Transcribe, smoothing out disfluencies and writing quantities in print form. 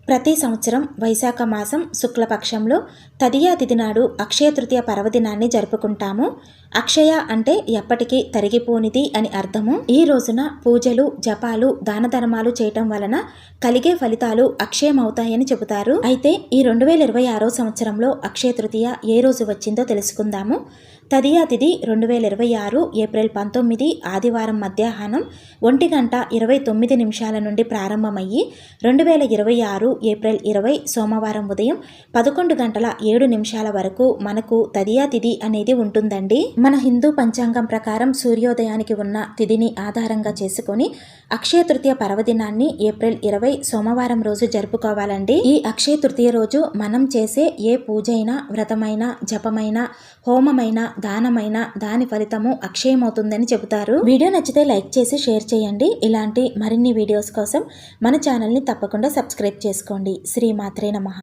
ప్రతి సంవత్సరం వైశాఖ మాసం శుక్లపక్షంలో తదియా తిథి నాడు అక్షయ తృతీయ పర్వదినాన్ని జరుపుకుంటాము. అక్షయ అంటే ఎప్పటికీ తరిగిపోనిది అని అర్థము. ఈ రోజున పూజలు, జపాలు, దాన ధర్మాలు చేయటం వలన కలిగే ఫలితాలు అక్షయమవుతాయని చెబుతారు. అయితే ఈ 2026 సంవత్సరంలో అక్షయ తృతీయ ఏ రోజు వచ్చిందో తెలుసుకుందాము. తదియా తిథి 2026 ఏప్రిల్ 19 ఆదివారం మధ్యాహ్నం 1:29 నుండి ప్రారంభమయ్యి 2026 ఏప్రిల్ 20 సోమవారం ఉదయం 11:07 వరకు మనకు తదియా తిథి అనేది ఉంటుందండి. మన హిందూ పంచాంగం ప్రకారం సూర్యోదయానికి ఉన్న తిథిని ఆధారంగా చేసుకొని అక్షయ తృతీయ పర్వదినాన్ని ఏప్రిల్ 20 సోమవారం రోజు జరుపుకోవాలండి. ఈ అక్షయ తృతీయ రోజు మనం చేసే ఏ పూజైనా, వ్రతమైనా, జపమైనా, హోమమైనా, దానమైన దాని ఫలితము అక్షయమవుతుందని చెబుతారు. వీడియో నచ్చితే లైక్ చేసి షేర్ చేయండి. ఇలాంటి మరిన్ని వీడియోస్ కోసం మన ఛానల్ని తప్పకుండా సబ్స్క్రైబ్ చేసుకోండి. శ్రీమాత్రే నమః.